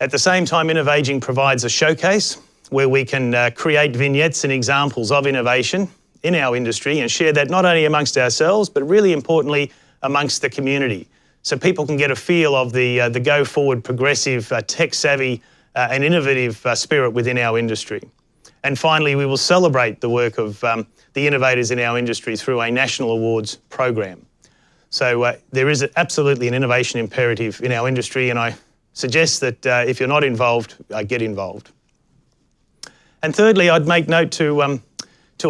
A: At the same time, Innovaging provides a showcase where we can create vignettes and examples of innovation in our industry and share that not only amongst ourselves, but really importantly, amongst the community. So people can get a feel of the go-forward, progressive, tech-savvy and innovative spirit within our industry. And finally, we will celebrate the work of the innovators in our industry through a national awards program. So there is absolutely an innovation imperative in our industry, and I suggest that if you're not involved, get involved. And thirdly, I'd make note to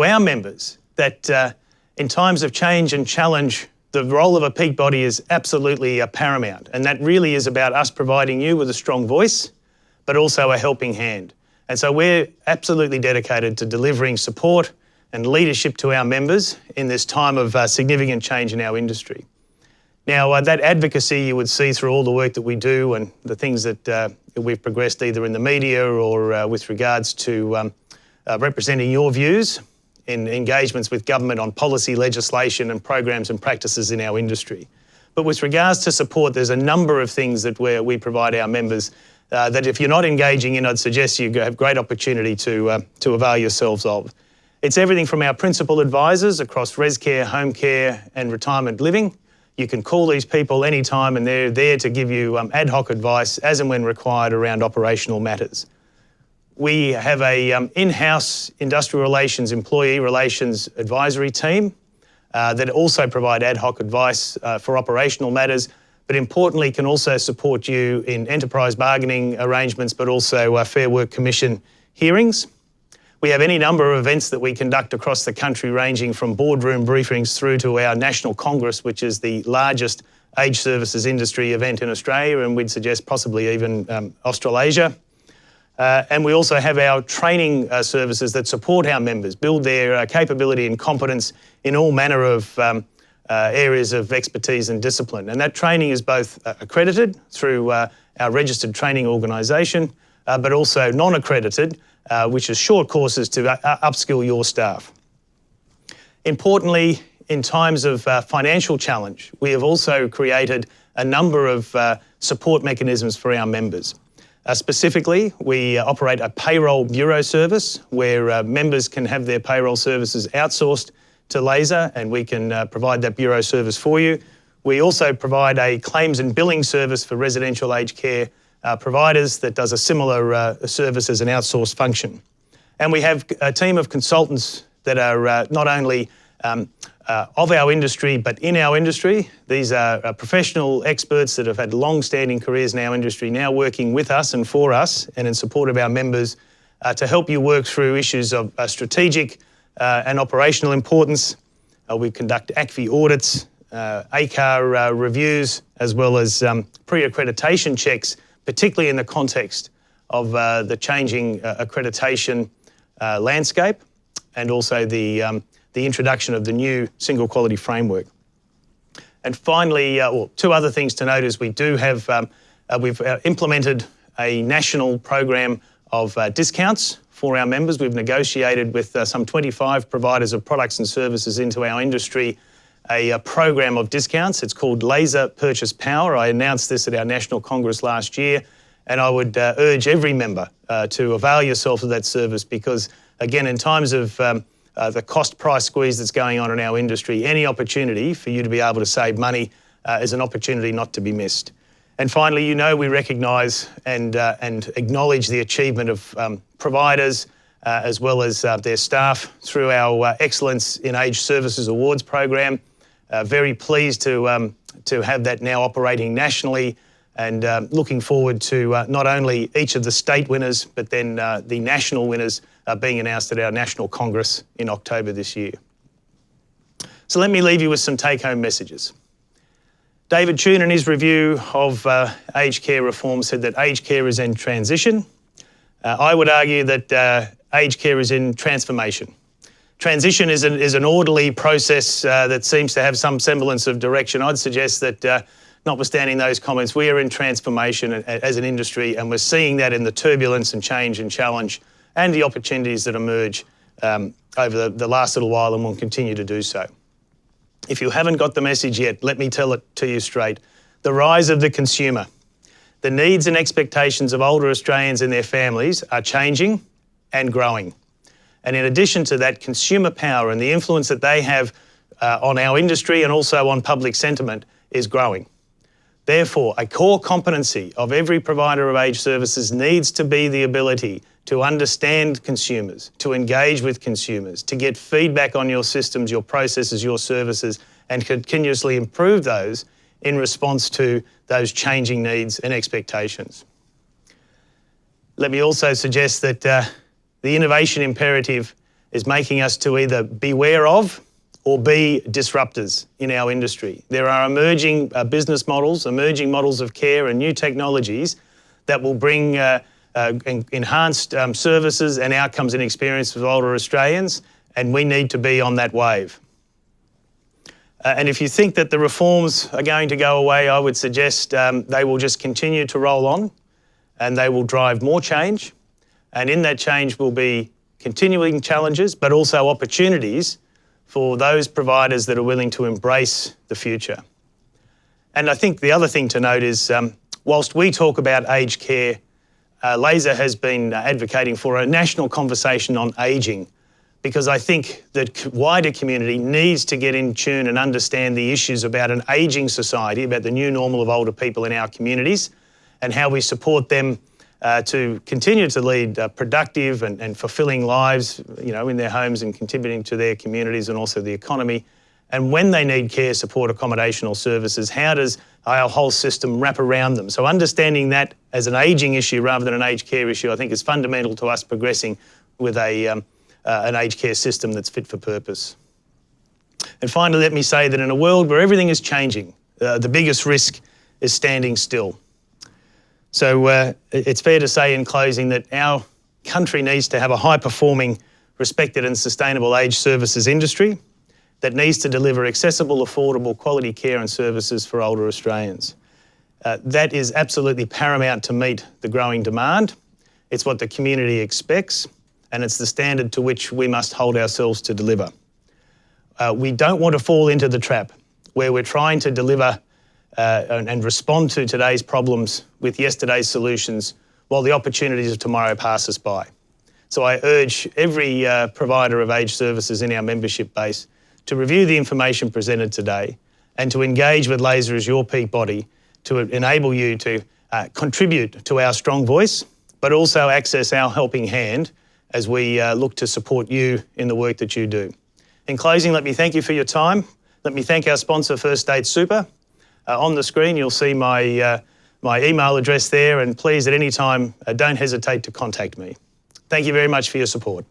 A: our members that in times of change and challenge, the role of a peak body is absolutely paramount, and that really is about us providing you with a strong voice, but also a helping hand. And so we're absolutely dedicated to delivering support and leadership to our members in this time of significant change in our industry. Now, that advocacy you would see through all the work that we do and the things that we've progressed either in the media or with regards to representing your views in engagements with government on policy, legislation and programs and practices in our industry. But with regards to support, there's a number of things that we provide our members that if you're not engaging in, I'd suggest you have great opportunity to avail yourselves of. It's everything from our principal advisors across res care, home care and retirement living. You can call these people anytime and they're there to give you ad hoc advice as and when required around operational matters. We have a in-house industrial relations, employee relations advisory team that also provide ad hoc advice for operational matters, but importantly can also support you in enterprise bargaining arrangements, but also Fair Work Commission hearings. We have any number of events that we conduct across the country, ranging from boardroom briefings through to our National Congress, which is the largest aged services industry event in Australia, and we'd suggest possibly even Australasia. And we also have our training services that support our members, build their capability and competence in all manner of areas of expertise and discipline. And that training is both accredited through our registered training organisation, but also non-accredited, which is short courses to upskill your staff. Importantly, in times of financial challenge, we have also created a number of support mechanisms for our members. Specifically, we operate a payroll bureau service where members can have their payroll services outsourced to LASA and we can provide that bureau service for you. We also provide a claims and billing service for residential aged care providers that does a similar service as an outsourced function. And we have a team of consultants that are not only of our industry, but in our industry. These are professional experts that have had long-standing careers in our industry, now working with us and for us and in support of our members to help you work through issues of strategic and operational importance. We conduct ACFI audits, ACAR reviews, as well as pre-accreditation checks, particularly in the context of the changing accreditation landscape and also the introduction of the new single quality framework. And finally, two other things to note is we do have We've implemented a national program of discounts for our members. We've negotiated with some 25 providers of products and services into our industry a program of discounts. It's called LASA Purchase Power. I announced this at our National Congress last year, and I would urge every member to avail yourself of that service because, again, in times of the cost price squeeze that's going on in our industry, any opportunity for you to be able to save money is an opportunity not to be missed. And finally, we recognise and acknowledge the achievement of providers as well as their staff through our Excellence in Aged Services Awards program. Very pleased to have that now operating nationally and looking forward to not only each of the state winners, but then the national winners being announced at our National Congress in October this year. So let me leave you with some take-home messages. David Tune, in his review of aged care reform, said that aged care is in transition. I would argue that aged care is in transformation. Transition is an orderly process that seems to have some semblance of direction. I'd suggest that, notwithstanding those comments, we are in transformation as an industry, and we're seeing that in the turbulence and change and challenge and the opportunities that emerge over the last little while and will continue to do so. If you haven't got the message yet, let me tell it to you straight. The rise of the consumer. The needs and expectations of older Australians and their families are changing and growing. And in addition to that, consumer power and the influence that they have on our industry and also on public sentiment is growing. Therefore, a core competency of every provider of aged services needs to be the ability to understand consumers, to engage with consumers, to get feedback on your systems, your processes, your services, and continuously improve those in response to those changing needs and expectations. Let me also suggest that the innovation imperative is making us to either beware of or be disruptors in our industry. There are emerging business models, emerging models of care and new technologies that will bring enhanced services and outcomes and experience for older Australians, and we need to be on that wave. And if you think that the reforms are going to go away, I would suggest they will just continue to roll on and they will drive more change. And in that change will be continuing challenges, but also opportunities for those providers that are willing to embrace the future. And I think the other thing to note is, whilst we talk about aged care, LASA has been advocating for a national conversation on ageing, because I think that wider community needs to get in tune and understand the issues about an ageing society, about the new normal of older people in our communities, and how we support them to continue to lead productive and fulfilling lives, in their homes and contributing to their communities and also the economy. And when they need care, support, accommodation or services, how does our whole system wrap around them? So understanding that as an ageing issue rather than an aged care issue, I think is fundamental to us progressing with an aged care system that's fit for purpose. And finally, let me say that in a world where everything is changing, the biggest risk is standing still. So it's fair to say in closing that our country needs to have a high-performing, respected and sustainable aged services industry that needs to deliver accessible, affordable, quality care and services for older Australians. That is absolutely paramount to meet the growing demand. It's what the community expects, and it's the standard to which we must hold ourselves to deliver. We don't want to fall into the trap where we're trying to deliver and respond to today's problems with yesterday's solutions while the opportunities of tomorrow pass us by. So I urge every provider of aged services in our membership base to review the information presented today and to engage with LASA as your peak body to enable you to contribute to our strong voice, but also access our helping hand as we look to support you in the work that you do. In closing, let me thank you for your time. Let me thank our sponsor, First State Super. On the screen, you'll see my email address there, and please, at any time, don't hesitate to contact me. Thank you very much for your support.